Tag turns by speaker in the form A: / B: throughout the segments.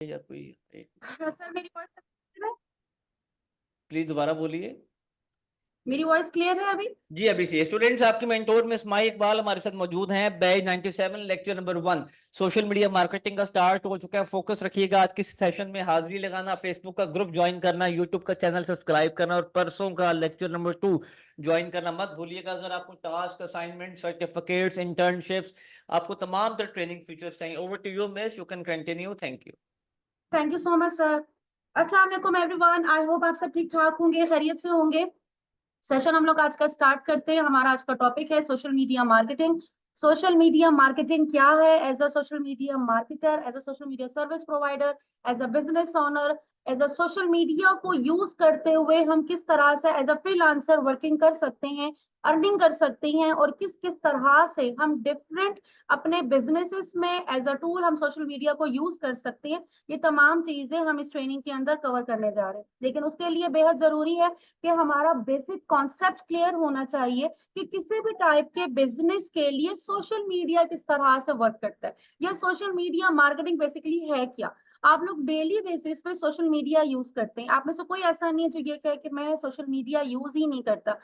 A: या कोई एक
B: सर मेरी वॉइस क्लियर है?
A: प्लीज दोबारा बोलिए।
B: मेरी वॉइस क्लियर है अभी?
A: जी अभी से स्टूडेंट्स, आपके मेंटोर मिस माही इकबाल हमारे साथ मौजूद हैं। Batch 97 lecture number 1 social media marketing का स्टार्ट हो चुका है। फोकस रखिएगा आज के सेशन में, हाजिरी लगाना, फेसबुक का ग्रुप ज्वाइन करना, यूट्यूब का चैनल सब्सक्राइब करना और परसों का लेक्चर नंबर 2 ज्वाइन करना मत भूलिएगा। अगर आपको टास्क, असाइनमेंट, सर्टिफिकेट्स, इंटर्नशिप्स, आपको तमाम तरह ट्रेनिंग फीचर्स चाहिए, over to you miss, you can continue. Thank you.
B: Thank you so much sir. अस्सलाम वालेकुम एवरीवन, आई होप आप सब ठीक ठाक होंगे, खैरियत से होंगे। सेशन हम लोग आज का स्टार्ट करते हैं। हमारा आज का टॉपिक है social media marketing. Social media marketing क्या है? As a social media marketer, as a social media service provider, as a business owner, as a social media को यूज करते हुए हम किस तरह से एज अ फ्रीलांसर वर्किंग कर सकते हैं, अर्निंग कर सकते हैं, और किस किस तरह से हम डिफरेंट अपने बिजनेसेस में एज अ टूल हम सोशल मीडिया को यूज कर सकते हैं। ये तमाम चीजें हम इस ट्रेनिंग के अंदर कवर करने जा रहे हैं, लेकिन उसके लिए बेहद जरूरी है कि हमारा बेसिक कॉन्सेप्ट क्लियर होना चाहिए कि किसी भी टाइप के बिजनेस के लिए सोशल मीडिया किस तरह से वर्क करता है, या सोशल मीडिया मार्केटिंग बेसिकली है क्या। आप लोग डेली बेसिस पे सोशल मीडिया यूज करते हैं, आप में से कोई ऐसा नहीं है जो ये कहे कि मैं सोशल मीडिया यूज ही नहीं करता।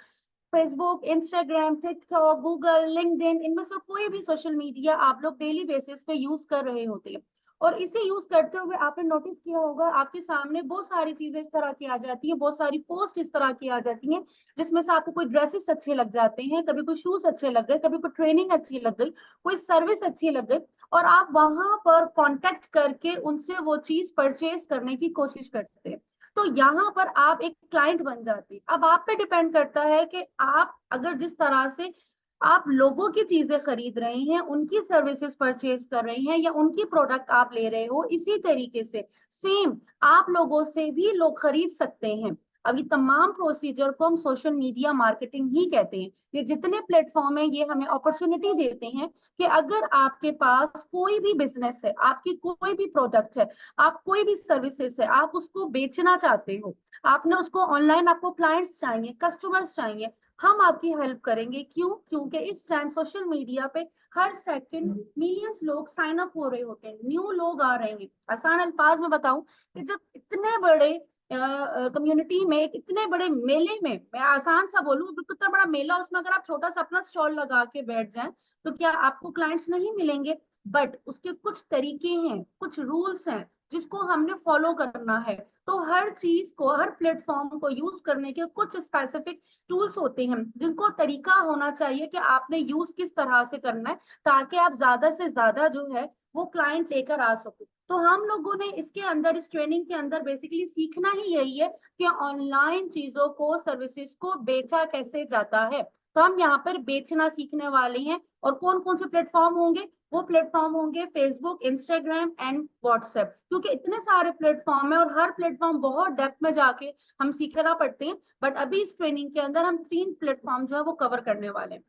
B: Facebook, Instagram, TikTok, Google, LinkedIn, इनमें से कोई भी सोशल मीडिया आप लोग डेली बेसिस पे यूज कर रहे होते हैं। और इसे यूज करते हुए आपने नोटिस किया होगा आपके सामने बहुत सारी चीजें इस तरह की आ जाती है, बहुत सारी पोस्ट इस तरह की आ जाती हैं, जिसमें से आपको कोई ड्रेसेस अच्छे लग जाते हैं, कभी कोई शूज अच्छे लग गए, कभी कोई ट्रेनिंग अच्छी लग गई, कोई सर्विस अच्छी लग गई, और आप वहां पर कांटेक्ट करके उनसे वो चीज परचेज करने की कोशिश करते हैं। तो यहाँ पर आप एक क्लाइंट बन जाते हैं। अब आप पे डिपेंड करता है कि आप अगर जिस तरह से आप लोगों की चीजें खरीद रहे हैं, उनकी सर्विसेज परचेज कर रहे हैं, या उनकी प्रोडक्ट आप ले रहे हो, इसी तरीके से सेम आप लोगों से भी लोग खरीद सकते हैं। अब ये तमाम प्रोसीजर को हम सोशल मीडिया मार्केटिंग ही कहते हैं। ये जितने प्लेटफॉर्म है ये हमें अपॉर्चुनिटी देते हैं कि अगर आपके पास कोई भी बिजनेस है, आपकी कोई भी प्रोडक्ट है, आप कोई भी सर्विसेज है, आप उसको बेचना चाहते हो, आपने उसको ऑनलाइन, आपको क्लाइंट्स चाहिए, कस्टमर्स चाहिए, हम आपकी हेल्प करेंगे। क्यों? क्योंकि इस टाइम सोशल मीडिया पे हर सेकंड मिलियंस लोग साइन अप हो रहे होते हैं, न्यू लोग आ रहे हैं। आसान अल्फाज में बताऊं कि जब इतने बड़े कम्युनिटी में, इतने बड़े मेले में, मैं आसान सा बोलूं, कितना बड़ा मेला, उसमें अगर आप छोटा सा अपना स्टॉल लगा के बैठ जाएं तो क्या आपको क्लाइंट्स नहीं मिलेंगे? बट उसके कुछ तरीके हैं, कुछ रूल्स हैं जिसको हमने फॉलो करना है। तो हर चीज को, हर प्लेटफॉर्म को यूज करने के कुछ स्पेसिफिक टूल्स होते हैं, जिनको तरीका होना चाहिए कि आपने यूज किस तरह से करना है, ताकि आप ज्यादा से ज्यादा जो है वो क्लाइंट लेकर आ सको। तो हम लोगों ने इसके अंदर, इस ट्रेनिंग के अंदर बेसिकली सीखना ही यही है कि ऑनलाइन चीजों को, सर्विसेज को बेचा कैसे जाता है। तो हम यहाँ पर बेचना सीखने वाले हैं। और कौन कौन से प्लेटफॉर्म होंगे? वो प्लेटफॉर्म होंगे फेसबुक, इंस्टाग्राम एंड व्हाट्सएप। क्योंकि इतने सारे प्लेटफॉर्म है और हर प्लेटफॉर्म बहुत डेप्थ में जाके हम सीखना पड़ते हैं। बट अभी इस ट्रेनिंग के अंदर हम 3 प्लेटफॉर्म जो है वो कवर करने वाले हैं।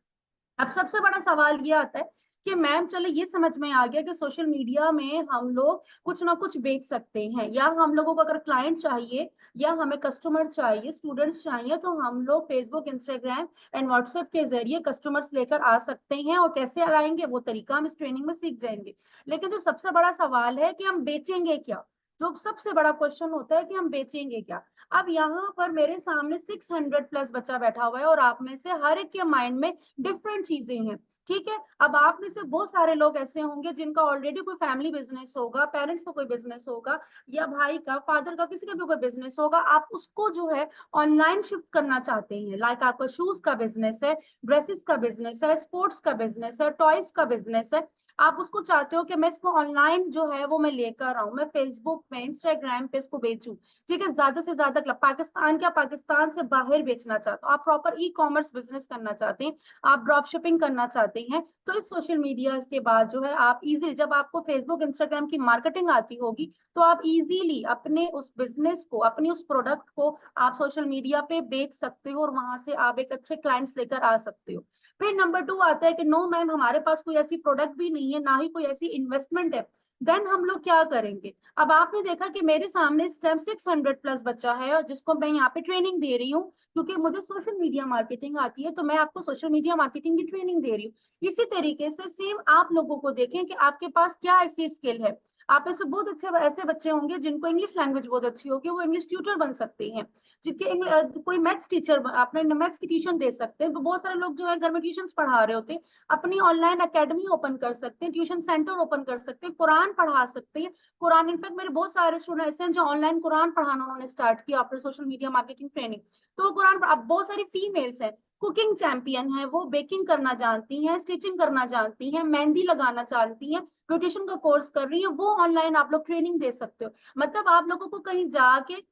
B: अब सबसे बड़ा सवाल ये आता है कि मैम चलो ये समझ में आ गया कि सोशल मीडिया में हम लोग कुछ ना कुछ बेच सकते हैं, या हम लोगों को अगर क्लाइंट चाहिए या हमें कस्टमर चाहिए, स्टूडेंट्स चाहिए, तो हम लोग फेसबुक, इंस्टाग्राम एंड व्हाट्सएप के जरिए कस्टमर्स लेकर आ सकते हैं। और कैसे आएंगे वो तरीका हम इस ट्रेनिंग में सीख जाएंगे। लेकिन जो सबसे बड़ा सवाल है कि हम बेचेंगे क्या, जो सबसे बड़ा क्वेश्चन होता है कि हम बेचेंगे क्या। अब यहाँ पर मेरे सामने 600 प्लस बच्चा बैठा हुआ है, और आप में से हर एक के माइंड में डिफरेंट चीजें हैं। ठीक है, अब आप में से बहुत सारे लोग ऐसे होंगे जिनका ऑलरेडी कोई फैमिली बिजनेस होगा, पेरेंट्स का कोई बिजनेस होगा, या भाई का, फादर का, किसी का भी कोई बिजनेस होगा, आप उसको जो है ऑनलाइन शिफ्ट करना चाहते हैं। लाइक आपका शूज का बिजनेस है, ड्रेसेस का बिजनेस है, स्पोर्ट्स का बिजनेस है, टॉयज का बिजनेस है। आप उसको चाहते हो कि मैं इसको ऑनलाइन जो है वो मैं लेकर आऊं, मैं फेसबुक में, इंस्टाग्राम पे इसको बेचूं। ठीक है, ज्यादा से ज्यादा पाकिस्तान, क्या पाकिस्तान से बाहर बेचना चाहते हो, आप प्रॉपर ई कॉमर्स बिजनेस करना चाहते हैं, आप ड्रॉप शिपिंग करना चाहते हैं, तो इस सोशल मीडिया के बाद जो है आप इजीली, जब आपको फेसबुक, इंस्टाग्राम की मार्केटिंग आती होगी, तो आप इजीली अपने उस बिजनेस को, अपनी उस प्रोडक्ट को आप सोशल मीडिया पे बेच सकते हो, और वहां से आप एक अच्छे क्लाइंट्स लेकर आ सकते हो। फिर नंबर 2 आता है कि नो मैम, हमारे पास कोई ऐसी प्रोडक्ट भी नहीं है, ना ही कोई ऐसी इन्वेस्टमेंट है। देन हम लोग क्या करेंगे? अब आपने देखा कि मेरे सामने इस टाइम 600 प्लस बच्चा है, और जिसको मैं यहाँ पे ट्रेनिंग दे रही हूँ, क्योंकि मुझे सोशल मीडिया मार्केटिंग आती है, तो मैं आपको सोशल मीडिया मार्केटिंग की ट्रेनिंग दे रही हूँ। इसी तरीके से सेम आप लोगों को देखें कि आपके पास क्या ऐसी स्किल है। आप में से बहुत अच्छे ऐसे बच्चे होंगे जिनको इंग्लिश लैंग्वेज बहुत अच्छी होगी, वो इंग्लिश ट्यूटर बन सकते हैं, जिनके कोई मैथ्स टीचर, आपने मैथ्स की ट्यूशन दे सकते हैं। तो बहुत सारे लोग जो है घर में ट्यूशन पढ़ा रहे होते हैं, अपनी ऑनलाइन अकेडमी ओपन कर सकते हैं, ट्यूशन सेंटर ओपन कर सकते हैं, कुरान पढ़ा सकते हैं। कुरान, इनफैक्ट मेरे बहुत सारे स्टूडेंट ऐसे हैं जो ऑनलाइन कुरान पढ़ाना उन्होंने स्टार्ट किया after social media marketing training. तो वो कुरान, अब बहुत सारी फीमेल्स हैं, कुकिंग चैंपियन है, वो बेकिंग करना जानती हैं, स्टिचिंग करना जानती हैं, मेहंदी लगाना जानती हैं, ब्यूटिशियन का कोर्स कर रही है, वो ऑनलाइन आप लोग ट्रेनिंग दे सकते हो। मतलब आप लोगों को कहीं जाके,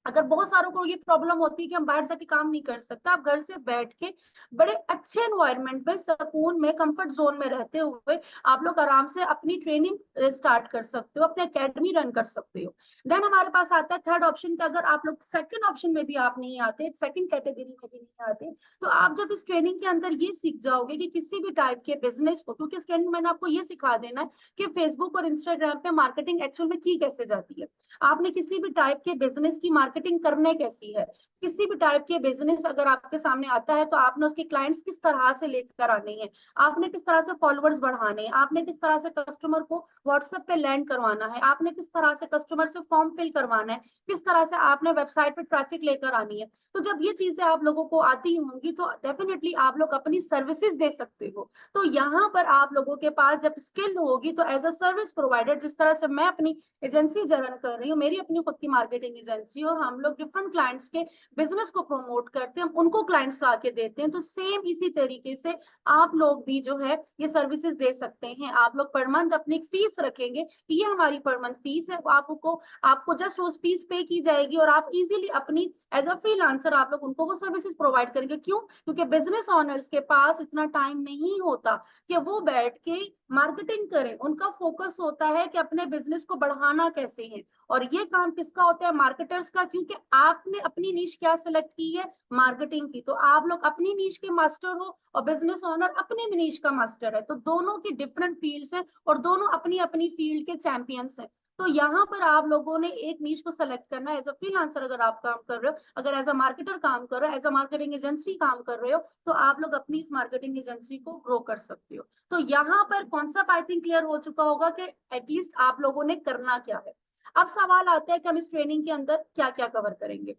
B: अगर बहुत सारों को ये प्रॉब्लम होती है कि हम बाहर जाके काम नहीं कर सकते, आप घर से बैठ के बड़े अच्छे एनवायरनमेंट में, सुकून में, कंफर्ट जोन में रहते हुए आप लोग आराम से अपनी ट्रेनिंग स्टार्ट कर सकते हो, अपनी एकेडमी रन कर सकते हो। देन हमारे पास आता है थर्ड ऑप्शन का, अगर आप लोग सेकंड ऑप्शन में भी आप नहीं आते, सेकंड कैटेगरी में भी नहीं आते, तो आप जब इस ट्रेनिंग के अंदर ये सीख जाओगे कि किसी भी टाइप के बिजनेस को, क्योंकि इस ट्रेनिंग में मैंने आपको ये सिखा देना है कि फेसबुक और इंस्टाग्राम पे मार्केटिंग एक्चुअल में की कैसे जाती है, आपने किसी भी टाइप के बिजनेस की मार्केटिंग करने कैसी है, किसी भी टाइप के बिजनेस अगर आपके सामने आता है तो आपने उसके क्लाइंट्स किस तरह से लेकर आने हैं, आपने किस तरह से फॉलोअर्स बढ़ाने हैं, आपने किस तरह से कस्टमर को व्हाट्सएप पे लैंड करवाना है, आपने किस तरह से कस्टमर से फॉर्म फिल करवाना है, किस तरह से आपने वेबसाइट पे ट्रैफिक लेकर आनी है। तो जब ये चीजें आप लोगों को आती होंगी तो डेफिनेटली आप लोग अपनी सर्विसेज दे सकते हो। तो यहाँ पर आप लोगों के पास जब स्किल होगी तो एज अ सर्विस प्रोवाइडर, जिस तरह से मैं अपनी एजेंसी रन कर रही हूँ, मेरी अपनी खुद की मार्केटिंग एजेंसी, और हम लोग डिफरेंट क्लाइंट्स के बिजनेस को प्रमोट करते हैं, हम उनको क्लाइंट्स ला के देते हैं। तो सेम इसी तरीके से आप लोग भी जो है ये सर्विसेज दे सकते हैं। आप लोग पर मंथ अपनी फीस रखेंगे कि ये हमारी पर मंथ फीस है, आपको जस्ट उस फीस पे की जाएगी और आप इजीली अपनी एज अ फ्रीलांसर आप लोग उनको वो सर्विसेज प्रोवाइड करेंगे। क्यों? क्योंकि बिजनेस ओनर्स के पास इतना टाइम नहीं होता कि वो बैठ के मार्केटिंग करें, उनका फोकस होता है कि अपने बिजनेस को बढ़ाना कैसे है, और ये काम किसका होता है? मार्केटर्स का। क्योंकि आपने अपनी नीश क्या सिलेक्ट की है? मार्केटिंग की। तो आप लोग अपनी नीश के मास्टर हो और बिजनेस ओनर अपने नीश का मास्टर है, तो दोनों की डिफरेंट फील्ड्स हैं और दोनों अपनी अपनी फील्ड के चैंपियंस हैं। तो यहाँ पर आप लोगों ने एक नीश को सेलेक्ट करना है। एज अ फ्रीलांसर अगर आप काम कर रहे हो, अगर एज अ मार्केटर काम कर रहे हो, एज अ मार्केटिंग एजेंसी काम कर रहे हो, तो आप लोग अपनी इस मार्केटिंग एजेंसी को ग्रो कर सकते हो। तो यहाँ पर कॉन्सेप्ट आई थिंक क्लियर हो चुका होगा कि एटलीस्ट आप लोगों ने करना क्या है। अब सवाल आता है कि हम इस ट्रेनिंग के अंदर क्या क्या कवर करेंगे।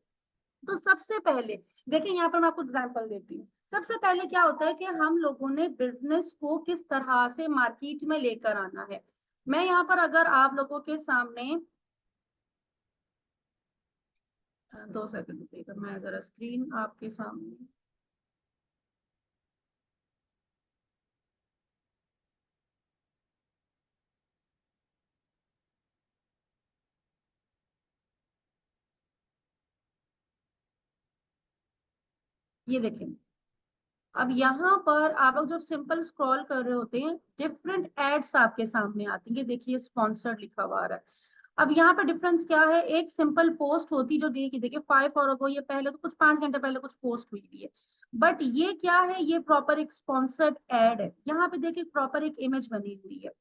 B: तो सबसे पहले देखिए, यहाँ पर मैं आपको एग्जांपल देती हूँ। सबसे पहले क्या होता है कि हम लोगों ने बिजनेस को किस तरह से मार्केट में लेकर आना है। मैं यहाँ पर अगर आप लोगों के सामने 2 सेकंड रुकिएगा, मैं जरा स्क्रीन आपके सामने, ये देखें। अब यहाँ पर आप लोग जब सिंपल स्क्रॉल कर रहे होते हैं, डिफरेंट एड्स आपके सामने आती है। देखिए स्पॉन्सर्ड लिखा हुआ आ रहा है। अब यहाँ पर डिफरेंस क्या है? एक सिंपल पोस्ट होती जो देखिए 5 और अगो, ये पहले तो कुछ 5 घंटे पहले कुछ पोस्ट हुई हुई है, बट ये क्या है? ये प्रॉपर एक स्पॉन्सर्ड एड है। यहाँ पे देखिए प्रॉपर एक इमेज बनी हुई है।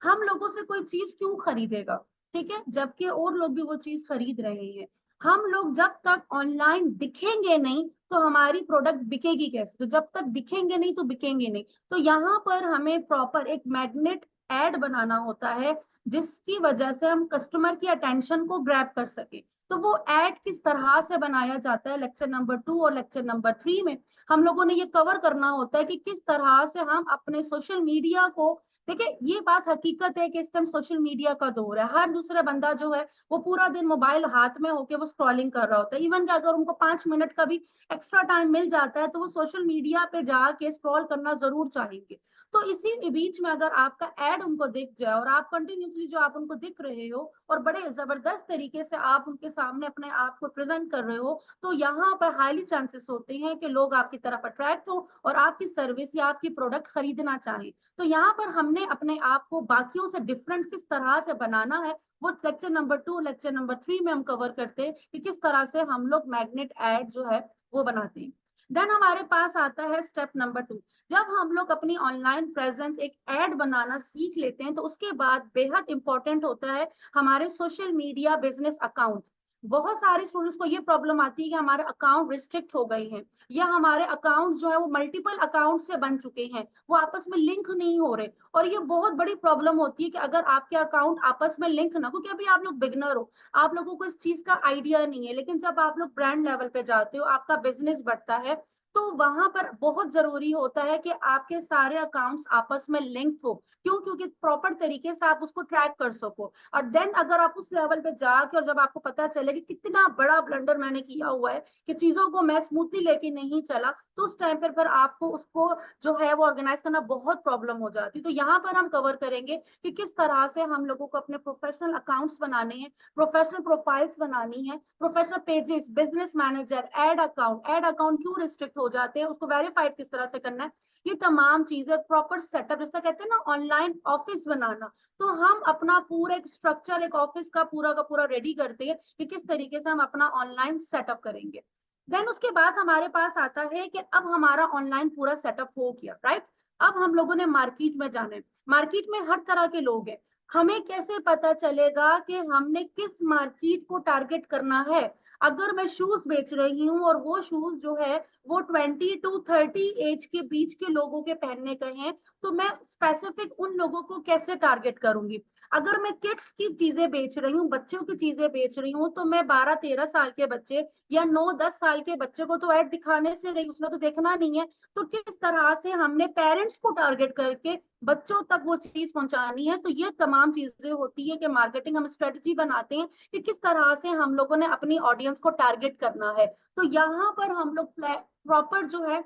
B: हम लोगों से कोई चीज क्यों खरीदेगा? ठीक है, जबकि और लोग भी वो चीज खरीद रहे हैं। हम लोग जब तक ऑनलाइन दिखेंगे नहीं तो हमारी प्रोडक्ट बिकेगी कैसे? तो जब तक दिखेंगे नहीं तो बिकेंगे नहीं। तो यहाँ पर हमें प्रॉपर एक मैग्नेट एड बनाना होता है जिसकी वजह से हम कस्टमर की अटेंशन को ग्रैब कर सके। तो वो एड किस तरह से बनाया जाता है, लेक्चर नंबर 2 और लेक्चर नंबर 3 में हम लोगों ने ये कवर करना होता है कि किस तरह से हम अपने सोशल मीडिया को, देखिए ये बात हकीकत है कि इस टाइम सोशल मीडिया का दौर है। हर दूसरा बंदा जो है वो पूरा दिन मोबाइल हाथ में होके वो स्क्रॉलिंग कर रहा होता है। इवन कि अगर उनको 5 मिनट का भी एक्स्ट्रा टाइम मिल जाता है तो वो सोशल मीडिया पे जाके स्क्रॉल करना जरूर चाहेंगे। तो इसी बीच में अगर आपका एड उनको दिख जाए और आप कंटिन्यूसली जो आप उनको दिख रहे हो और बड़े जबरदस्त तरीके से आप उनके सामने अपने आप को प्रेजेंट कर रहे हो, तो यहाँ पर हाईली चांसेस होते हैं कि लोग आपकी तरफ अट्रैक्ट हो और आपकी सर्विस या आपकी प्रोडक्ट खरीदना चाहें। तो यहाँ पर हमने अपने आप को बाकियों से डिफरेंट किस तरह से बनाना है, वो लेक्चर नंबर 2 लेक्चर नंबर 3 में हम कवर करते हैं कि किस तरह से हम लोग मैग्नेट एड जो है वो बनाते हैं। देन हमारे पास आता है स्टेप नंबर 2। जब हम लोग अपनी ऑनलाइन प्रेजेंस एक एड बनाना सीख लेते हैं तो उसके बाद बेहद इंपॉर्टेंट होता है हमारे सोशल मीडिया बिजनेस अकाउंट। बहुत सारे स्टूडेंट्स को ये प्रॉब्लम आती है कि हमारे अकाउंट रिस्ट्रिक्ट हो गए हैं, या हमारे अकाउंट जो है वो मल्टीपल अकाउंट से बन चुके हैं, वो आपस में लिंक नहीं हो रहे। और ये बहुत बड़ी प्रॉब्लम होती है कि अगर आपके अकाउंट आपस में लिंक ना, क्योंकि अभी आप लोग बिगनर हो, आप लोगों को इस चीज का आइडिया नहीं है, लेकिन जब आप लोग ब्रांड लेवल पे जाते हो, आपका बिजनेस बढ़ता है, तो वहां पर बहुत जरूरी होता है कि आपके सारे अकाउंट्स आपस में लिंक हो। क्यों? क्योंकि प्रॉपर तरीके से आप उसको ट्रैक कर सको। और देन अगर आप उस लेवल पे जाके, और जब आपको पता चले कि कितना बड़ा ब्लंडर मैंने किया हुआ है, कि चीजों को मैं स्मूथली लेके नहीं चला, तो उस टाइम पर फिर आपको उसको जो है वो ऑर्गेनाइज करना बहुत प्रॉब्लम हो जाती है। तो यहाँ पर हम कवर करेंगे कि किस तरह से हम लोगों को अपने प्रोफेशनल अकाउंट्स बनाने हैं, प्रोफेशनल प्रोफाइल्स बनानी है, professional pages, business manager, ad account क्यों रिस्ट्रिक्ट हो जाते हैं, उसको वेरीफाइड किस तरह से करना है, ये तमाम चीजें, प्रॉपर सेटअप, जिसका कहते हैं ना ऑनलाइन ऑफिस बनाना। तो हम अपना पूरा एक स्ट्रक्चर, एक ऑफिस का पूरा रेडी करते हैं कि किस तरीके से हम अपना ऑनलाइन सेटअप करेंगे। देन उसके बाद हमारे पास आता है कि अब हमारा ऑनलाइन पूरा सेटअप हो गया, राइट? अब हम लोगों ने मार्केट में जाना है। मार्केट में हर तरह के लोग हैं, हमें कैसे पता चलेगा कि हमने किस मार्केट को टारगेट करना है? अगर मैं शूज बेच रही हूँ और वो शूज जो है वो 20 to 30 एज के बीच के लोगों के पहनने के हैं, तो मैं स्पेसिफिक उन लोगों को कैसे टारगेट करूंगी? अगर मैं किड्स की चीजें बेच रही हूँ, बच्चों की चीजें बेच रही हूँ, तो मैं 12-13 साल के बच्चे या 9-10 साल के बच्चे को तो ऐड दिखाने से नहीं, उसने तो देखना नहीं है। तो किस तरह से हमने पेरेंट्स को टारगेट करके बच्चों तक वो चीज पहुंचानी है? तो ये तमाम चीजें होती है कि मार्केटिंग हम स्ट्रेटजी बनाते हैं कि किस तरह से हम लोगों ने अपनी ऑडियंस को टारगेट करना है। तो यहाँ पर हम लोग प्रॉपर जो है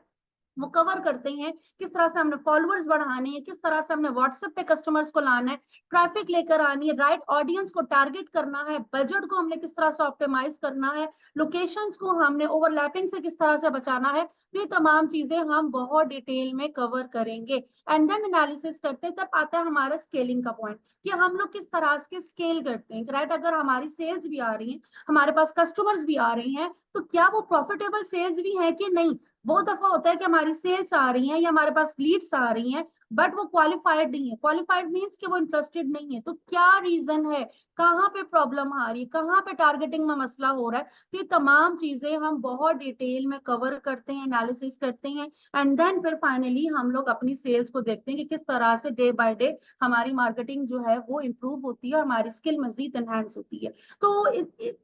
B: वो कवर करते हैं, किस तरह से हमने फॉलोअर्स बढ़ाने हैं, किस तरह से हमने व्हाट्सएप पे कस्टमर्स को लाना है, ट्रैफिक लेकर आनी है, राइट ऑडियंस को टारगेट करना है, बजट को हमने किस तरह से ऑप्टिमाइज करना है, लोकेशंस को हमने ओवरलैपिंग से किस तरह से बचाना है। तो ये तमाम चीजें हम बहुत डिटेल में कवर करेंगे। एंड देन एनालिसिस करते हैं, तब आता है हमारा स्केलिंग का पॉइंट, कि हम लोग किस तरह से स्केल करते हैं, राइट? अगर हमारी सेल्स भी आ रही है, हमारे पास कस्टमर्स भी आ रही हैं, तो क्या वो प्रॉफिटेबल सेल्स भी है कि नहीं? बहुत दफा होता है कि हमारी सेल्स आ रही हैं या हमारे पास लीड्स आ रही हैं, बट वो क्वालिफाइड नहीं है। क्वालिफाइड मींस कि वो इंटरेस्टेड नहीं है। तो क्या रीजन है, कहाँ पे प्रॉब्लम आ रही है, कहाँ पे टारगेटिंग में मसला हो रहा है? तो ये तमाम चीजें हम बहुत डिटेल में कवर करते हैं, एनालिसिस करते हैं, एंड देन फिर फाइनली हम लोग अपनी सेल्स को देखते हैं कि किस तरह से डे बाय डे हमारी मार्केटिंग जो है वो इम्प्रूव होती है और हमारी स्किल मजीद एनहांस होती है। तो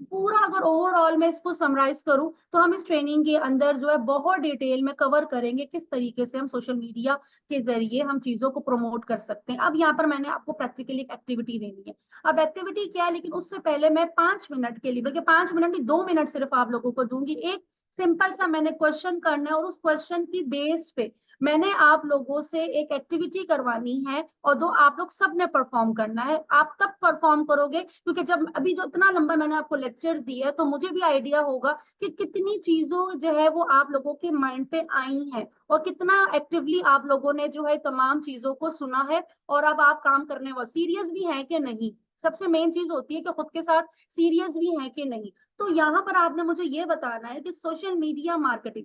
B: पूरा अगर ओवरऑल मैं इसको समराइज करूं, तो हम इस ट्रेनिंग के अंदर जो है बहुत डिटेल में कवर करेंगे किस तरीके से हम सोशल मीडिया के जरिए हम चीजों को प्रमोट कर सकते हैं। अब यहाँ पर मैंने आपको प्रैक्टिकली एक एक्टिविटी देनी है। अब एक्टिविटी क्या है, लेकिन उससे पहले मैं 5 मिनट के लिए, बल्कि 5 मिनट नहीं, 2 मिनट सिर्फ आप लोगों को दूंगी। एक सिंपल सा मैंने क्वेश्चन करना है, और उस क्वेश्चन की बेस पे मैंने आप लोगों से एक एक्टिविटी करवानी है, और दो आप लोग सब ने परफॉर्म करना है। आप तब परफॉर्म करोगे क्योंकि जब अभी जो इतना लंबा मैंने आपको लेक्चर दिया है, तो मुझे भी आइडिया होगा कि कितनी चीजों जो है वो आप लोगों के माइंड पे आई हैं, और कितना एक्टिवली आप लोगों ने जो है तमाम चीजों को सुना है, और अब आप काम करने वाले सीरियस भी हैं कि नहीं। सबसे मेन चीज होती है कि खुद के साथ सीरियस भी हैं कि नहीं। तो यहाँ पर आपने मुझे ये बताना है कि सोशल मीडिया मार्केटिंग,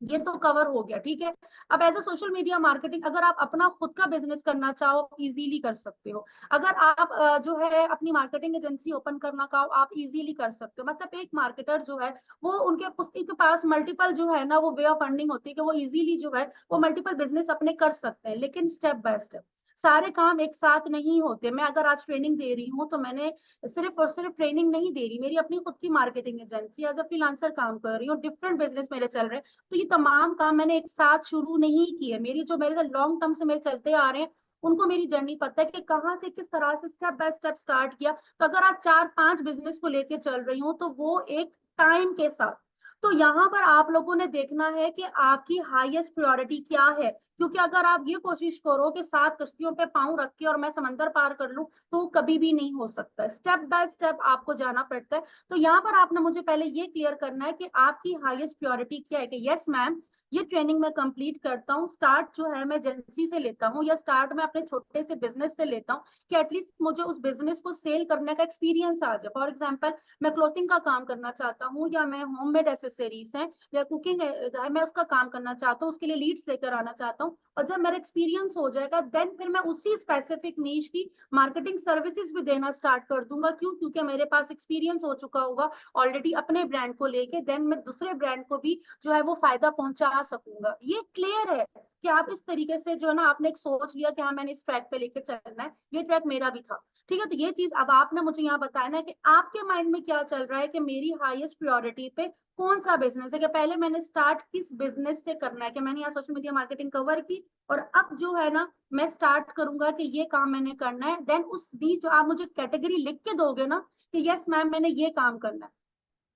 B: ये तो कवर हो गया, ठीक है। अब as a social media marketing, अगर आप अपना खुद का बिजनेस करना चाहो, इजीली कर सकते हो। अगर आप जो है अपनी मार्केटिंग एजेंसी ओपन करना चाहो, आप इजीली कर सकते हो। मतलब एक मार्केटर जो है वो उसके पास मल्टीपल जो है ना वो वे ऑफ फंडिंग होती है कि वो इजीली जो है वो मल्टीपल बिजनेस अपने कर सकते हैं, लेकिन स्टेप बाय स्टेप सारे काम एक साथ नहीं होते। मैं अगर आज ट्रेनिंग दे रही हूँ, तो मैंने सिर्फ और सिर्फ ट्रेनिंग नहीं दे रही, मेरी अपनी खुद की marketing agency, as a freelancer काम कर रही हूँ, डिफरेंट बिजनेस मेरे चल रहे हैं। तो ये तमाम काम मैंने एक साथ शुरू नहीं किए, मेरी जो मेरे लॉन्ग टर्म से मेरे चलते आ रहे हैं, उनको मेरी जर्नी पता है कि कहाँ से किस तरह से स्टेप बाय स्टेप स्टार्ट किया। तो अगर आज 4-5 बिजनेस को लेके चल रही हूँ, तो वो एक टाइम के साथ। तो यहाँ पर आप लोगों ने देखना है कि आपकी हाईएस्ट प्रायोरिटी क्या है, क्योंकि अगर आप ये कोशिश करो कि 7 कश्तियों पे पांव रख के और मैं समंदर पार कर लूं, तो वो कभी भी नहीं हो सकता। स्टेप बाय स्टेप आपको जाना पड़ता है। तो यहाँ पर आपने मुझे पहले ये क्लियर करना है कि आपकी हाईएस्ट प्रायोरिटी क्या है, कि यस मैम, ये ट्रेनिंग मैं कंप्लीट करता हूँ, स्टार्ट जो है मैं एजेंसी से लेता हूँ, या स्टार्ट मैं अपने छोटे से बिजनेस से लेता हूँ, कि एटलीस्ट मुझे उस बिजनेस को सेल करने का एक्सपीरियंस आ जाए। फॉर एग्जाम्पल, मैं क्लोथिंग का काम करना चाहता हूँ, या मैं होममेड एसेसरीज है या कुकिंग है मैं उसका काम करना चाहता हूँ, उसके लिए लीड्स लेकर आना चाहता हूँ। और जब मेरा एक्सपीरियंस हो जाएगा देन फिर मैं उसी स्पेसिफिक नीश की मार्केटिंग सर्विसेज भी देना स्टार्ट कर दूंगा। क्यों? क्योंकि मेरे पास एक्सपीरियंस हो चुका होगा ऑलरेडी अपने ब्रांड को लेके, देन मैं दूसरे ब्रांड को भी जो है वो फायदा पहुंचा सकूंगा। ये क्लियर है कि आप इस तरीके से जो है ना, आपने एक सोच लिया कि हाँ मैंने इस ट्रैक पे लेके चलना है, ये ट्रैक मेरा भी था। ठीक है, तो ये चीज अब आपने मुझे यहाँ बताना है कि आपके माइंड में क्या चल रहा है कि मेरी हाईएस्ट प्रायोरिटी पे कौन सा बिजनेस है, कि पहले मैंने स्टार्ट किस बिजनेस से करना है। कि मैंने यहाँ सोशल मीडिया मार्केटिंग कवर की और अब जो है ना मैं स्टार्ट करूंगा कि ये काम मैंने करना है। देन उस बीच जो आप मुझे कैटेगरी लिख के दोगे ना कि यस मैम मैंने ये काम करना है,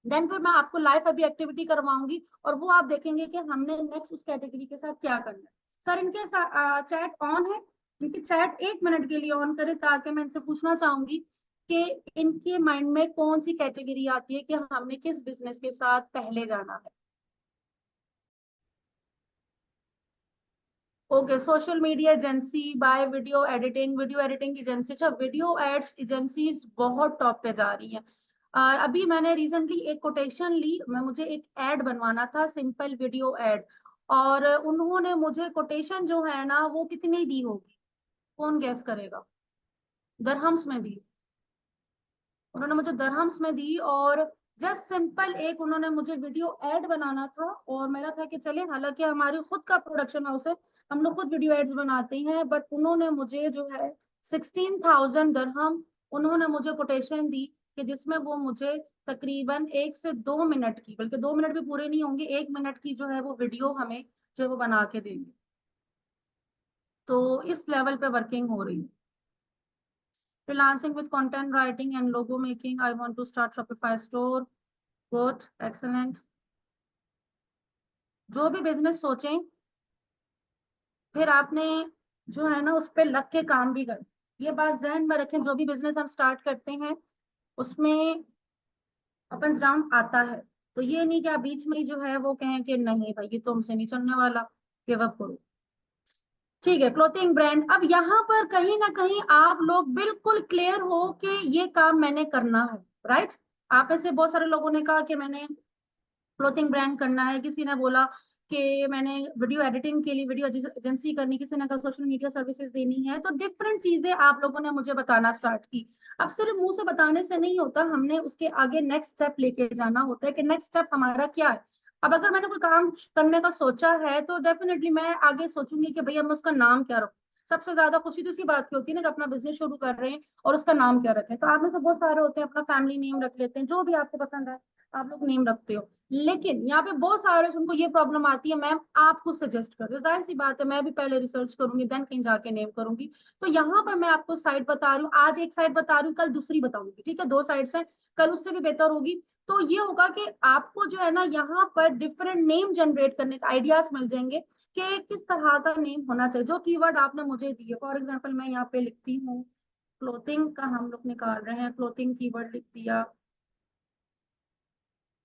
B: देन फिर मैं आपको लाइव अभी एक्टिविटी करवाऊंगी और वो आप देखेंगे कि हमने नेक्स्ट उस कैटेगरी के साथ क्या करना है। सर इनके चैट ऑन है? इनकी चैट 1 मिनट के लिए ऑन करें ताकि मैं इनसे पूछना चाहूंगी कि इनके माइंड में कौन सी कैटेगरी आती है कि हमने किस बिजनेस के साथ पहले जाना है। Okay, social media agency bye video editing agency. अच्छा, वीडियो एड्स एजेंसीज बहुत टॉप पे जा रही हैं। अभी मैंने रिसेंटली एक कोटेशन ली, मैं मुझे एक एड बनवाना था, सिंपल वीडियो एड, और उन्होंने मुझे कोटेशन जो है ना वो कितनी दी होगी, कौन गैस करेगा? दरहम्स में दी। उन्होंने मुझे दरहम्स में दी और जस्ट सिंपल एक उन्होंने मुझे वीडियो ऐड बनाना था और मेरा था कि चले, हालांकि हमारी खुद का प्रोडक्शन हाउस है, हम लोग खुद वीडियो एड्स बनाते हैं, बट उन्होंने मुझे जो है 16,000 दरहम उन्होंने मुझे कोटेशन दी कि जिसमें वो मुझे तकरीबन 1 से 2 मिनट की, बल्कि 2 मिनट भी पूरे नहीं होंगे, 1 मिनट की जो है वो वीडियो हमें जो है वो बना के देंगे। तो इस लेवल पे वर्किंग हो रही है। freelancing with content writing and logo making, I want to start Shopify store. Good, excellent. जो भी बिजनेस सोचें फिर आपने जो है ना उस पर लग के काम भी कर, ये बात जहन में रखें। जो भी बिजनेस हम स्टार्ट करते हैं उसमें अप एंड डाउन आता है, तो ये नहीं कि आप बीच में ही जो है वो कहें कि नहीं भाई ये तो हमसे नहीं चलने वाला, गिव अप करो। ठीक है, क्लोथिंग ब्रांड। अब यहाँ पर कहीं ना कहीं आप लोग बिल्कुल क्लियर हो कि ये काम मैंने करना है, राइट? आप में से बहुत सारे लोगों ने कहा कि मैंने क्लोथिंग ब्रांड करना है, किसी ने बोला कि मैंने वीडियो एडिटिंग के लिए वीडियो एजेंसी करनी, किसी ने कहा सोशल मीडिया सर्विसेज देनी है। तो डिफरेंट चीजें आप लोगों ने मुझे बताना स्टार्ट की। अब सिर्फ मुंह से बताने से नहीं होता, हमने उसके आगे नेक्स्ट स्टेप लेके जाना होता है कि नेक्स्ट स्टेप हमारा क्या है। अब अगर मैंने कोई काम करने का सोचा है तो डेफिनेटली मैं आगे सोचूंगी कि भैया मैं उसका नाम क्या रखूं। सबसे ज्यादा खुशी तो इसी बात की होती है ना कि अपना बिजनेस शुरू कर रहे हैं और उसका नाम क्या रखें। तो आप में से बहुत सारे होते हैं अपना फैमिली नेम रख लेते हैं, जो भी आपको पसंद है आप लोग नेम रखते हो। लेकिन यहाँ पे बहुत सारे उनको ये प्रॉब्लम आती है, मैम आप कुछ सजेस्ट कर दो। जाहिर सी बात है मैं भी पहले रिसर्च करूंगी देन कहीं जाके नेम करूंगी। तो यहाँ पर मैं आपको साइड बता रही हूँ, आज एक साइड बता रही हूँ, कल दूसरी बताऊंगी। ठीक है, 2 साइड्स हैं, कल उससे भी बेहतर होगी। तो ये होगा कि आपको जो है ना यहाँ पर डिफरेंट नेम जनरेट करने का आइडियाज मिल जाएंगे कि किस तरह का नेम होना चाहिए। जो कीवर्ड आपने मुझे दिए, फॉर एग्जाम्पल मैं यहाँ पे लिखती हूँ क्लोथिंग का, हम लोग निकाल रहे हैं क्लोथिंग कीवर्ड लिख दिया,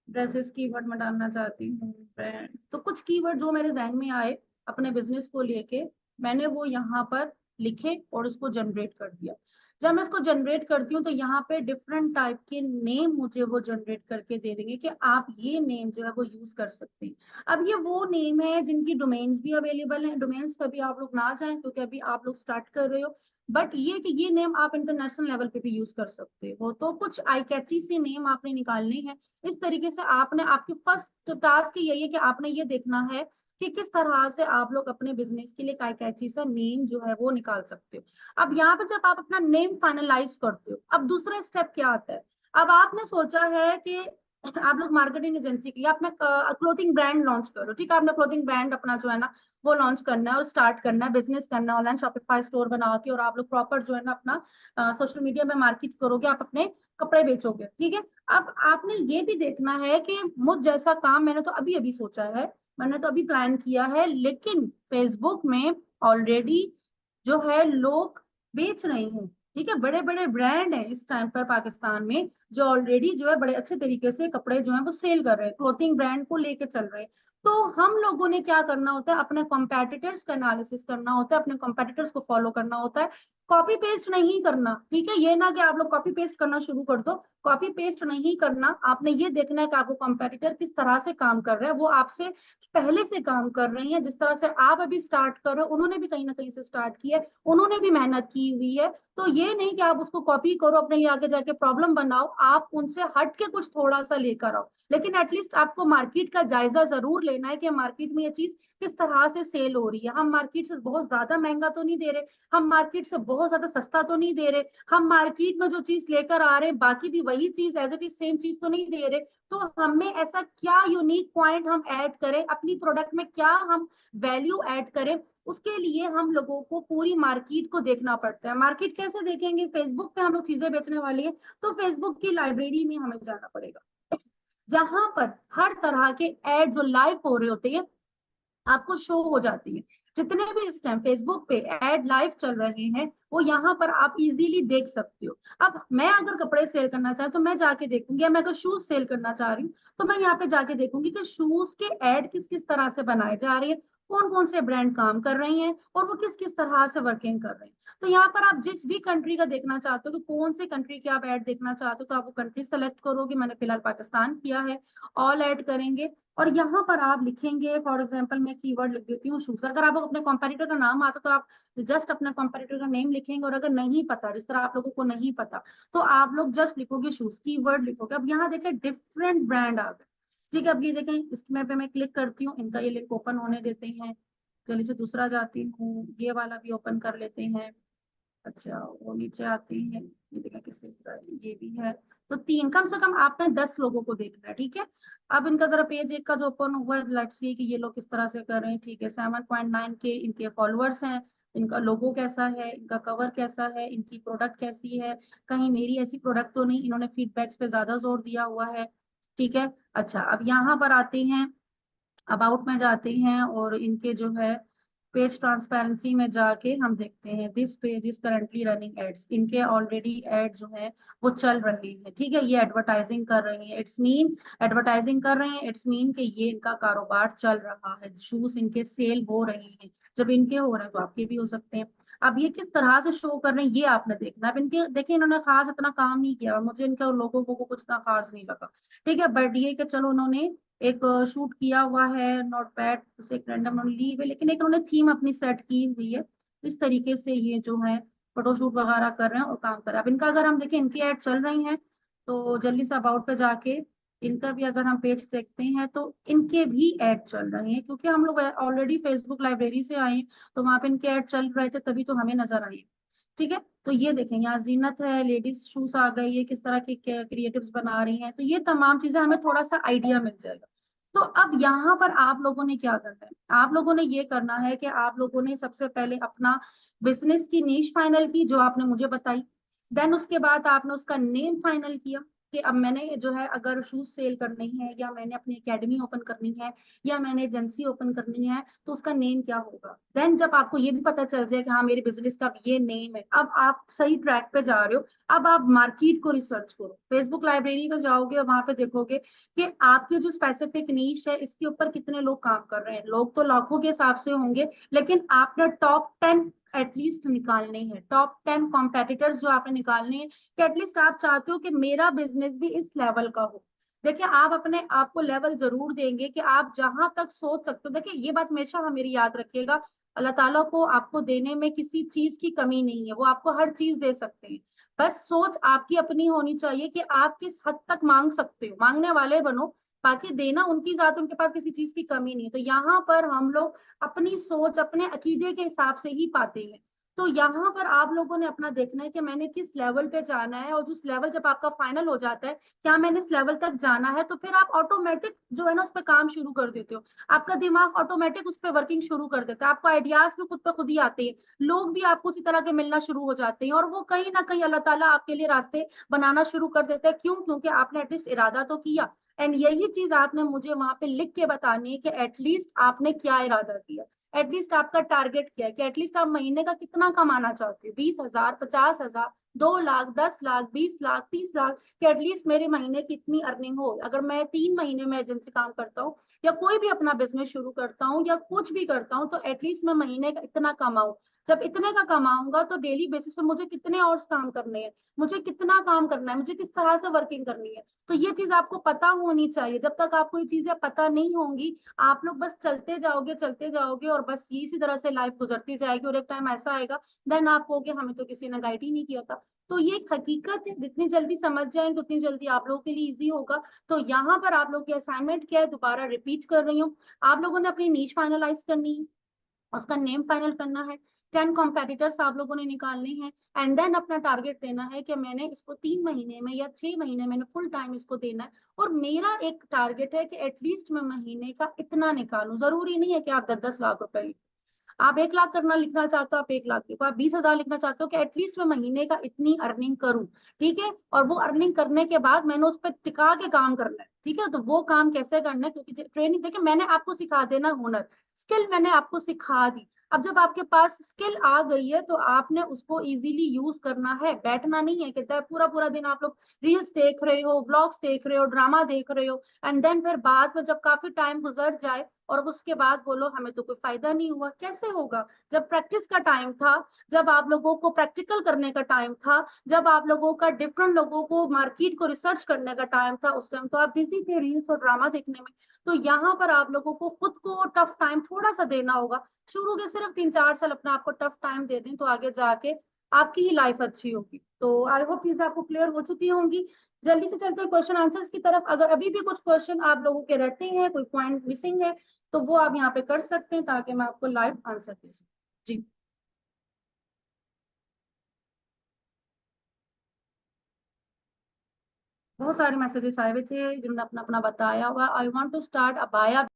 B: ड्रेसेस कीवर्ड में डालना चाहती हूँ, ब्रांड। तो कुछ कीवर्ड जो मेरे जहन में आए अपने बिजनेस को लेके मैंने वो यहाँ पर लिखे और उसको जनरेट कर दिया। जब मैं इसको जनरेट करती हूँ तो यहाँ पे डिफरेंट टाइप के नेम मुझे वो जनरेट करके दे देंगे कि आप ये नेम जो है वो यूज कर सकते हैं। अब ये वो नेम है जिनकी डोमेन्स भी अवेलेबल हैं, डोमेन्स पर भी आप लोग ना जाएं क्योंकि अभी आप लोग स्टार्ट कर रहे हो। बट ये कि ये नेम आप इंटरनेशनल लेवल पे भी यूज कर सकते हो। तो कुछ आई कैची सी नेम आपने निकालने हैं। इस तरीके से आपने, आपकी फर्स्ट टास्क यही है कि आपने ये देखना है कि किस तरह से आप लोग अपने बिजनेस के लिए कैची सा नेम जो है वो निकाल सकते हो। अब यहाँ पे जब आप अपना नेम फाइनलाइज करते हो, अब दूसरा स्टेप क्या आता है? अब आपने सोचा है कि आप लोग मार्केटिंग एजेंसी के लिए अपना क्लोथिंग ब्रांड लॉन्च करो। ठीक है, आपने क्लोथिंग ब्रांड अपना जो है ना वो लॉन्च करना है और स्टार्ट करना है, बिजनेस करना है, ऑनलाइन शॉपिफाई स्टोर बना के, और आप लोग प्रॉपर जो है ना अपना सोशल मीडिया में मार्केट करोगे, आप अपने कपड़े बेचोगे। ठीक है, अब आपने ये भी देखना है कि मुझ जैसा काम मैंने तो अभी अभी सोचा है, मैंने तो अभी प्लान किया है, लेकिन फेसबुक में ऑलरेडी जो है लोग बेच रहे हैं। ठीक है, बड़े बड़े ब्रांड हैं इस टाइम पर पाकिस्तान में जो ऑलरेडी जो है बड़े अच्छे तरीके से कपड़े जो है वो सेल कर रहे हैं, क्लोथिंग ब्रांड को लेके चल रहे हैं। तो हम लोगों ने क्या करना होता है, अपने कॉम्पेटिटर्स का एनालिसिस करना होता है, अपने कॉम्पेटिटर्स को फॉलो करना होता है, कॉपी पेस्ट नहीं करना। ठीक है, ये ना कि आप लोग कॉपी पेस्ट करना शुरू कर दो, कॉपी पेस्ट नहीं करना, आपने ये देखना है कि आपको कंपेटिटर किस तरह से काम कर रहा है, वो आपसे पहले से काम कर रही है, जिस तरह से आप अभी स्टार्ट कर रहे हो उन्होंने भी कहीं ना कहीं से स्टार्ट किया है, उन्होंने भी मेहनत की हुई है। तो ये नहीं कि आप उसको कॉपी करो, अपने लिए आगे जाके प्रॉब्लम बनाओ, आप उनसे हट के कुछ थोड़ा सा लेकर आओ। लेकिन एटलीस्ट आपको मार्केट का जायजा जरूर लेना है कि मार्केट में ये चीज किस तरह से सेल हो रही है। हम मार्केट से बहुत ज्यादा महंगा तो नहीं दे रहे, हम मार्केट से बहुत ज्यादा सस्ता तो नहीं दे रहे, हम मार्केट में जो चीज लेकर आ रहे हैं बाकी भी वही चीज एज इट इज सेम चीज तो नहीं दे रहे। तो हमें ऐसा क्या यूनिक पॉइंट हम ऐड करें अपनी प्रोडक्ट में, क्या हम वैल्यू ऐड करें, उसके लिए हम लोगों को पूरी मार्केट को देखना पड़ता है। मार्केट कैसे देखेंगे? फेसबुक पे हम लोग चीजें बेचने वाली है तो फेसबुक की लाइब्रेरी में हमें जाना पड़ेगा, जहां पर हर तरह के एड जो लाइव हो रहे होते हैं आपको शो हो जाती है। जितने भी इस टाइम फेसबुक पे एड लाइव चल रहे हैं वो यहाँ पर आप इजीली देख सकते हो। अब मैं अगर कपड़े सेल करना चाहूँ तो मैं जाके देखूंगी, या मैं अगर शूज सेल करना चाह रही हूँ तो मैं यहाँ पे जाके देखूंगी कि शूज के एड किस किस तरह से बनाए जा रहे हैं, कौन कौन से ब्रांड काम कर रही हैं और वो किस किस तरह से वर्किंग कर रहे हैं। तो यहाँ पर आप जिस भी कंट्री का देखना चाहते हो कि कौन से कंट्री के आप ऐड देखना चाहते हो तो आप वो कंट्री सेलेक्ट करोगे। मैंने फिलहाल पाकिस्तान किया है, ऑल ऐड करेंगे और यहाँ पर आप लिखेंगे, फॉर एग्जाम्पल मैं कीवर्ड लिख देती हूँ शूज। अगर आपको अपने कॉम्पेटिटर का नाम आता तो आप जस्ट अपने कॉम्पेटिटर का नेम लिखेंगे, और अगर नहीं पता, जिस तरह आप लोगों को नहीं पता, तो आप लोग जस्ट लिखोगे शूज, कीवर्ड लिखोगे। अब यहाँ देखें डिफरेंट ब्रांड आ गए, ठीक है। अब ये देखें, इसमें पे मैं क्लिक करती हूँ, इनका ये लिंक ओपन होने देते हैं। चलिए से दूसरा जाती हूँ, ये वाला भी ओपन कर लेते हैं। अच्छा वो नीचे आते हैं, ये देखा किस तरह ये भी है। तो तीन, कम से कम आपने 10 लोगों को देखना है, ठीक है। अब इनका जरा पेज एक का जो ओपन हुआ है, लेट्स सी कि ये लोग किस तरह से कर रहे हैं, ठीक है। 7.9 के इनके फॉलोअर्स हैं, इनका लोगो कैसा है, इनका कवर कैसा है, इनकी प्रोडक्ट कैसी है, कहीं मेरी ऐसी प्रोडक्ट तो नहीं, इन्होंने फीडबैक्स पे ज्यादा जोर दिया हुआ है, ठीक है। अच्छा अब यहाँ पर आते हैं, अबाउट में जाते हैं और इनके जो है पेज ट्रांसपेरेंसी में जाके हम देखते हैं this page is currently running ads. इनके ऑलरेडी एड जो है वो चल रहे हैं, ठीक है। ये एडवर्टाइजिंग कर रहे हैं, इट्स मीन एडवर्टाइजिंग कर रहे हैं, इट्स मीन कि ये इनका कारोबार चल रहा है, शूज इनके सेल हो रहे हैं। जब इनके हो रहे हैं तो आपके भी हो सकते हैं। अब ये किस तरह से शो कर रहे हैं ये आपने देखना है। अब इनके देखिए इन्होंने खास इतना काम नहीं किया, मुझे इनके लोगों को कुछ इतना खास नहीं लगा, ठीक है। बट ये कि चलो उन्होंने एक शूट किया हुआ है, नॉट बैड, जैसे एक रैंडम ली हुई, लेकिन एक उन्होंने थीम अपनी सेट की हुई है। इस तरीके से ये जो है फोटोशूट वगैरह कर रहे हैं और काम कर रहे हैं। अब इनका अगर हम देखें, इनकी एड चल रही हैं, तो जल्दी से अबाउट पे जाके इनका भी अगर हम पेज देखते हैं तो इनके भी ऐड चल रहे हैं, क्योंकि हम लोग ऑलरेडी फेसबुक लाइब्रेरी से आए हैं तो वहां पे इनके ऐड चल रहे थे, तभी तो हमें नजर आए, ठीक है। तो ये देखें, यहाँ जीनत है, लेडीज शूज आ गई, ये किस तरह के क्रिएटिव्स बना रही हैं, तो ये तमाम चीजें हमें थोड़ा सा आइडिया मिल जाएगा। तो अब यहाँ पर आप लोगों ने क्या करना है, आप लोगों ने ये करना है कि आप लोगों ने सबसे पहले अपना बिजनेस की नीश फाइनल की जो आपने मुझे बताई, देन उसके बाद आपने उसका नेम फाइनल किया कि अब मैंने जो है अगर शूज सेल करनी है, या मैंने अपनी एकेडमी ओपन करनी है, या मैंने एजेंसी ओपन करनी है, तो उसका नेम क्या होगा। देन जब आपको ये भी पता चल जाए कि हाँ मेरे बिजनेस का ये नेम है, अब आप सही ट्रैक पे जा रहे हो। अब आप मार्केट को रिसर्च करो, फेसबुक लाइब्रेरी में जाओगे और वहां पे देखोगे कि आपकी जो स्पेसिफिक नीश है इसके ऊपर कितने लोग काम कर रहे हैं। लोग तो लाखों के हिसाब से होंगे, लेकिन आपने टॉप 10 एटलीस्ट निकालने हैं, टॉप 10 कॉम्पेटिटर्स जो आपने निकालने हैं, कि एटलीस्ट आप चाहते हो कि मेरा बिजनेस भी इस लेवल का हो। देखिए आप अपने आप को लेवल जरूर देंगे कि आप जहां तक सोच सकते हो। देखिए ये बात हमेशा मेरी याद रखिएगा, अल्लाह ताला को आपको देने में किसी चीज की कमी नहीं है, वो आपको हर चीज दे सकते हैं। बस सोच आपकी अपनी होनी चाहिए कि आप किस हद तक मांग सकते हो, मांगने वाले बनो। बाकी देना उनकी जात, उनके पास किसी चीज की कमी नहीं है। तो यहाँ पर हम लोग अपनी सोच अपने अकीदे के हिसाब से ही पाते हैं। तो यहाँ पर आप लोगों ने अपना देखना है कि मैंने किस लेवल पे जाना है, और जिस लेवल जब आपका फाइनल हो जाता है क्या मैंने इस लेवल तक जाना है, तो फिर आप ऑटोमेटिक जो है ना उस पर काम शुरू कर देते हो। आपका दिमाग ऑटोमेटिक उस पर वर्किंग शुरू कर देता है, आपको आइडियाज भी खुद पे खुद ही आते हैं, लोग भी आपको उसी तरह के मिलना शुरू हो जाते हैं, और वो कहीं ना कहीं अल्लाह ताला आपके लिए रास्ते बनाना शुरू कर देते हैं। क्यों? क्योंकि आपने एटलीस्ट इरादा तो किया। एंड यही चीज आपने मुझे वहां पे लिख के बतानी है कि एटलीस्ट आपने क्या इरादा किया, एटलीस्ट आपका टारगेट क्या है, कि एटलीस्ट आप महीने का कितना कमाना चाहते हो, 20,000, 50,000, 2 लाख, 10 लाख, 20 लाख, 30 लाख, कि एटलीस्ट मेरे महीने की इतनी अर्निंग हो। अगर मैं 3 महीने में एजेंसी काम करता हूँ या कोई भी अपना बिजनेस शुरू करता हूँ या कुछ भी करता हूँ, तो एटलीस्ट मैं महीने का इतना कमाऊं। जब इतने का कमाऊंगा तो डेली बेसिस पे मुझे कितने और काम करने हैं, मुझे कितना काम करना है, मुझे किस तरह से वर्किंग करनी है। तो ये चीज आपको पता होनी चाहिए। जब तक आपको ये चीजें पता नहीं होंगी, आप लोग बस चलते जाओगे और बस इसी तरह से लाइफ गुजरती जाएगी, और एक टाइम ऐसा आएगा देन आप कहोगे हमें तो किसी ने गाइड ही नहीं किया था। तो ये एक हकीकत है, जितनी जल्दी समझ जाएंगे उतनी जल्दी आप लोगों के लिए इजी होगा। तो यहाँ पर आप लोग की असाइनमेंट क्या है, दोबारा रिपीट कर रही हूँ। आप लोगों ने अपनी नीश फाइनलाइज करनी है, उसका नेम फाइनल करना है, 10 कॉम्पिटिटर्स आप लोगों ने निकालने हैं, एंड देन अपना टारगेट देना है कि मैंने इसको 3 महीने में या 6 महीने मैंने फुल टाइम इसको देना है। और मेरा एक टारगेट है कि एटलीस्ट मैं महीने का इतना निकालूं। जरूरी नहीं है कि आप 10-10 लाख रुपए, आप 1 लाख करना लिखना चाहते हो, आप 1 लाख लिखो, आप 20,000 लिखना चाहते हो कि एटलीस्ट मैं महीने का इतनी अर्निंग करूं। ठीक है, और वो अर्निंग करने के बाद मैंने उस पर टिका के काम करना है। ठीक है, तो वो काम कैसे करना है, क्योंकि ट्रेनिंग देखिए मैंने आपको सिखा देना हुनर, स्किल मैंने आपको सिखा दी। अब जब आपके पास स्किल आ गई है तो आपने उसको इजीली यूज करना है, बैठना नहीं है कि पूरा पूरा दिन आप लोग रील्स देख रहे हो, ब्लॉग्स देख रहे हो, ड्रामा देख रहे हो, एंड देन फिर बाद में जब काफी टाइम गुजर जाए और उसके बाद बोलो हमें तो कोई फायदा नहीं हुआ। कैसे होगा? जब प्रैक्टिस का टाइम था, जब आप लोगों को प्रैक्टिकल करने का टाइम था, जब आप लोगों का डिफरेंट लोगों को मार्केट को रिसर्च करने का टाइम था, उस टाइम तो आप बिजी थे रील्स और ड्रामा देखने में। तो यहाँ पर आप लोगों को खुद को टफ टाइम थोड़ा सा देना होगा। शुरू के सिर्फ 3-4 साल अपने आपको टफ टाइम दे दें तो आगे जाके आपकी ही लाइफ अच्छी होगी। तो आई होप चीजें आपको क्लियर हो चुकी होंगी। जल्दी से चलते हैं क्वेश्चन आंसर्स की तरफ। अगर अभी भी कुछ क्वेश्चन आप लोगों के रहते हैं, कोई पॉइंट मिसिंग है, तो वो आप यहाँ पे कर सकते हैं ताकि मैं आपको लाइव आंसर दे सकूं। जी, बहुत सारे मैसेजेस आए हुए थे जिन्होंने अपना अपना बताया हुआ। I want to start abaya